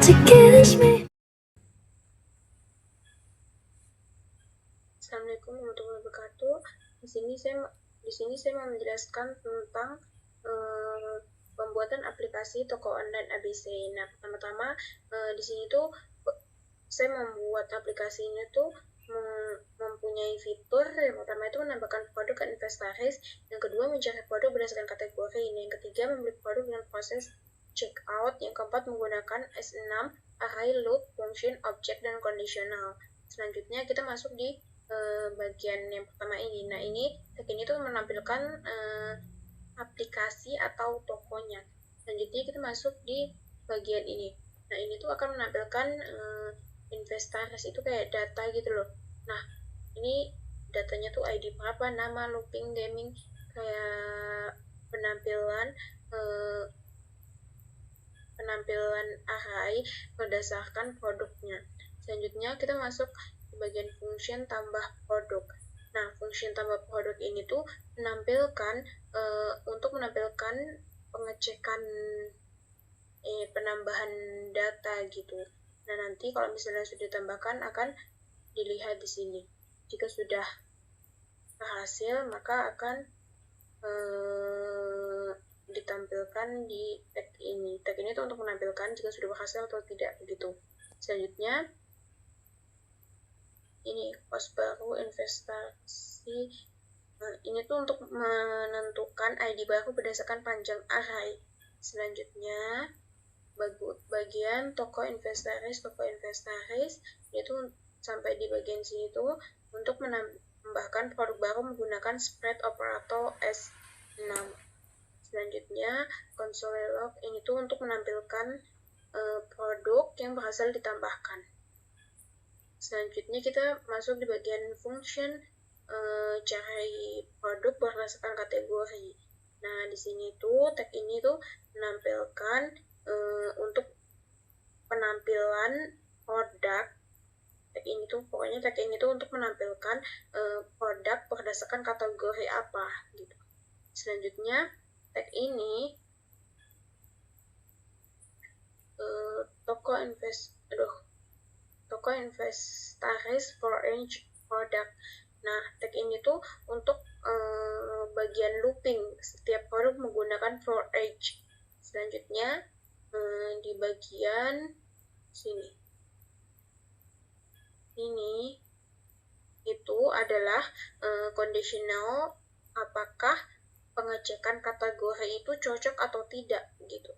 to kiss me. Assalamualaikum warahmatullahi wabarakatuh. Di sini saya mau menjelaskan tentang pembuatan aplikasi toko online ABC. Nah, pertama-tama di sini tuh saya membuat aplikasi ini tuh mempunyai fitur. Yang pertama itu menambahkan produk ke inventaris, yang kedua mencari produk berdasarkan kategori ini, yang ketiga membeli produk dengan proses checkout, yang keempat menggunakan S6, array, loop, function, object, dan conditional. Selanjutnya kita masuk di bagian yang pertama ini. Nah, tag ini tuh menampilkan aplikasi atau tokonya. Selanjutnya kita masuk di bagian ini. Nah, ini tuh akan menampilkan inventaris itu kayak data gitu loh. Nah, ini datanya tuh ID berapa, nama, looping, gaming, kayak penampilan array berdasarkan produknya. Selanjutnya kita masuk ke bagian function tambah produk. Nah, function tambah produk ini tuh untuk menampilkan pengecekan penambahan data gitu. Nah, nanti kalau misalnya sudah ditambahkan akan dilihat di sini. Jika sudah berhasil, maka akan ditampilkan di tag ini. Tag ini tuh untuk menampilkan jika sudah berhasil atau tidak gitu. Selanjutnya ini pos baru investasi. Ini tuh untuk menentukan ID baru berdasarkan panjang array. Selanjutnya bagian toko inventaris itu sampai di bagian sini tuh untuk menambahkan produk baru menggunakan spread operator S6. Selanjutnya console log ini tuh untuk menampilkan produk yang berhasil ditambahkan. Selanjutnya kita masuk di bagian function cari produk berdasarkan kategori. Nah, di sini tuh tag ini tuh menampilkan untuk penampilan produk. Tag ini tuh untuk menampilkan produk berdasarkan kategori apa gitu. Selanjutnya tag ini toko inventaris for each product. Nah, tag ini tuh untuk bagian looping, setiap produk menggunakan for each. Selanjutnya di bagian sini ini itu adalah conditional, apakah pengecekan kategori itu cocok atau tidak gitu.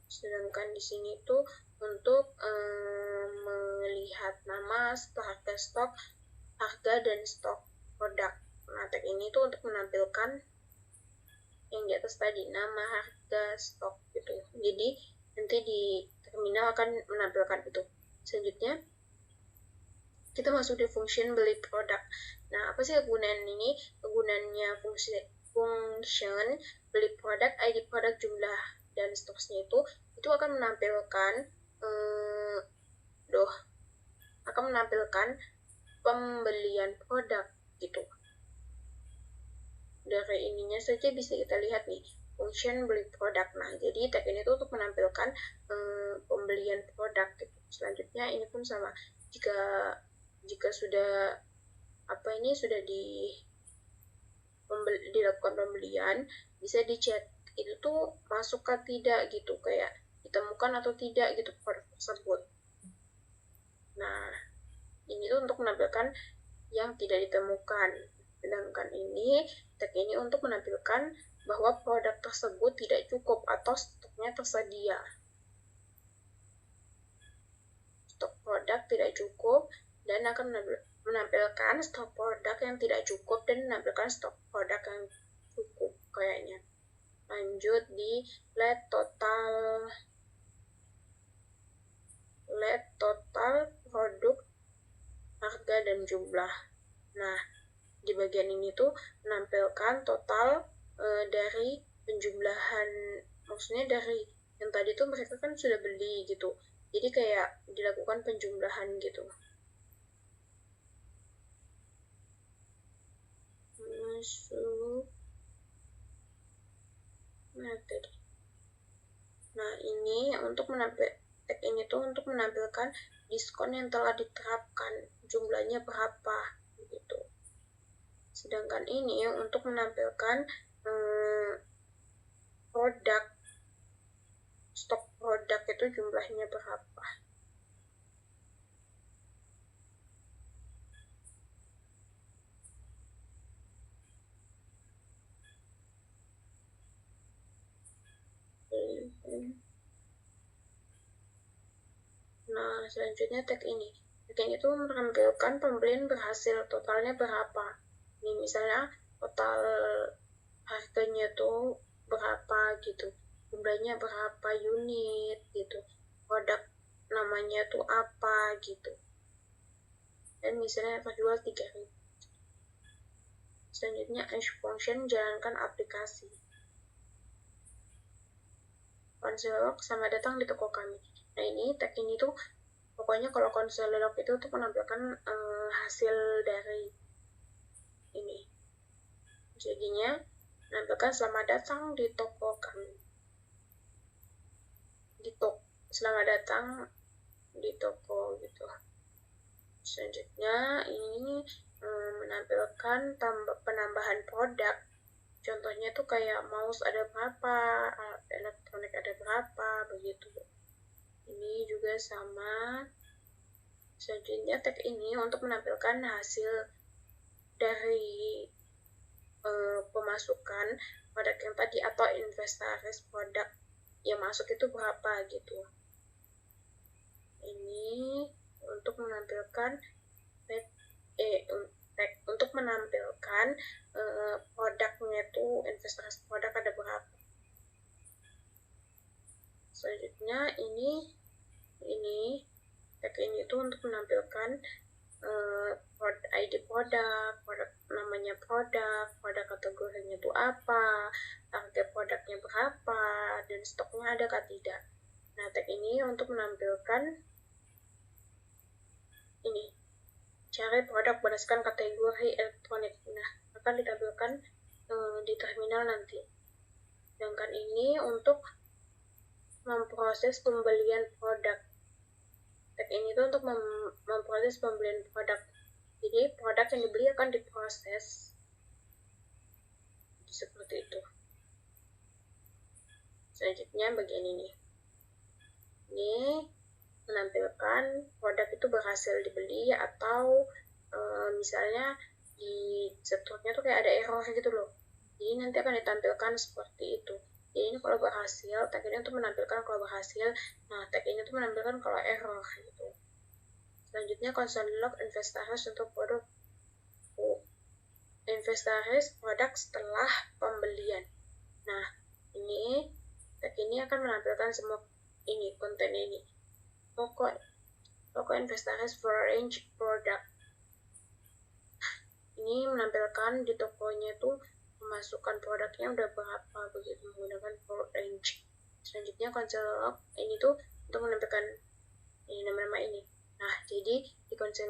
Sedangkan di sini tuh untuk melihat nama, harga stok, harga dan stok produk. Nah, tag ini tuh untuk menampilkan yang di atas tadi, nama, harga, stok gitu. Jadi nanti di terminal akan menampilkan itu. Selanjutnya kita masuk di function beli produk. Nah, apa sih kegunaan ini? Kegunaannya function beli produk, ID produk, jumlah dan seterusnya itu akan menampilkan pembelian produk gitu. Dari ininya saja bisa kita lihat nih, function beli produk. Nah, jadi tag ini tuh untuk menampilkan pembelian produk gitu. Selanjutnya ini pun sama, jika sudah dilakukan pembelian, bisa dicek itu tuh masuk atau tidak gitu, kayak ditemukan atau tidak gitu produk tersebut. Nah, ini tuh untuk menampilkan yang tidak ditemukan. Sedangkan tag ini untuk menampilkan bahwa produk tersebut tidak cukup atau stoknya tersedia. Stok produk tidak cukup dan akan menampilkan stok produk yang tidak cukup dan menampilkan stok produk yang cukup kayaknya. Lanjut di let total produk, harga dan jumlah. Nah, di bagian ini tuh menampilkan total dari penjumlahan, maksudnya dari yang tadi tuh mereka kan sudah beli gitu, jadi kayak dilakukan penjumlahan gitu. Masuk materi. Nah, ini untuk tag ini tuh untuk menampilkan diskon yang telah diterapkan, jumlahnya berapa gitu. Sedangkan ini untuk menampilkan produk, stok produk itu jumlahnya berapa. Nah, selanjutnya tag ini. Tag ini tuh menampilkan pembelian berhasil, totalnya berapa. Ini misalnya total harganya tuh berapa gitu. Jumlahnya berapa unit gitu. Produk namanya tuh apa gitu. Dan misalnya terjual 3.000. Selanjutnya Ash function jalankan aplikasi. Konselok sama datang di toko kami. Nah ini tag ini tuh pokoknya kalau konselok itu tuh menampilkan hasil dari ini. Jadinya menampilkan selamat datang di toko kami. Selamat datang di toko gitu. Selanjutnya ini menampilkan penambahan produk. Contohnya tuh kayak mouse ada berapa, alat elektronik ada berapa, begitu. Ini juga sama. Selanjutnya tag ini untuk menampilkan hasil dari pemasukan produk yang tadi atau inventaris produk yang masuk itu berapa gitu. Ini untuk menampilkan untuk menampilkan produknya itu inventaris produk ada berapa. Selanjutnya ini tag ini itu untuk menampilkan ID produk namanya produk kategorinya itu apa, harga produknya berapa, dan stoknya ada atau tidak. Nah, tag ini untuk menampilkan ini cari produk berdasarkan kategori elektronik. Nah, akan ditampilkan di terminal nanti. Sedangkan ini untuk memproses pembelian produk. Tag ini tuh untuk memproses pembelian produk. Jadi produk yang dibeli akan diproses seperti itu. Selanjutnya bagian ini. Ini menampilkan produk itu berhasil dibeli atau misalnya di stoknya tuh kayak ada error gitu loh. Jadi nanti akan ditampilkan seperti itu. Jadi ini kalau berhasil, tag ini untuk menampilkan kalau berhasil. Nah, tag ini untuk menampilkan kalau error gitu. Selanjutnya konsol log inventaris untuk produk inventaris produk setelah pembelian. Nah, ini tag ini akan menampilkan semua ini konten ini. Toko inventaris for range product. Ini menampilkan di tokonya tuh pemasukan produknya udah berapa begitu menggunakan for range. Selanjutnya konsol log ini tuh untuk menampilkan ini nama-nama ini. Nah, jadi di konsol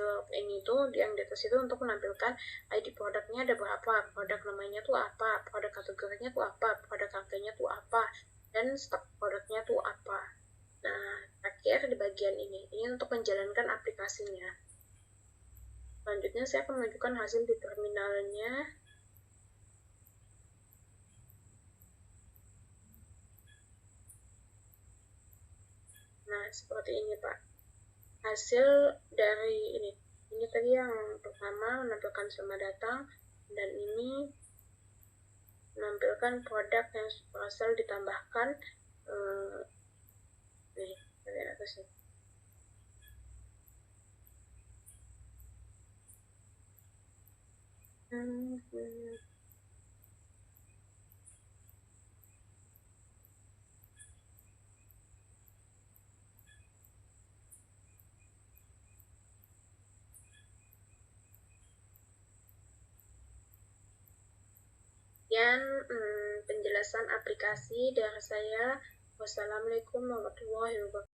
log ini tuh yang di atas itu untuk menampilkan ID produknya ada berapa, produk namanya tuh apa, produk kategorinya tuh apa, produk harganya tuh apa, dan stok produknya tuh apa. Nah, terakhir di bagian ini untuk menjalankan aplikasinya. Selanjutnya saya akan menunjukkan hasil di terminalnya. Nah, seperti ini Pak. Hasil dari ini tadi yang pertama menampilkan selamat datang, dan ini menampilkan produk yang berhasil ditambahkan nih dari atas nih. Sekian penjelasan aplikasi dari saya. Wassalamualaikum warahmatullahi wabarakatuh.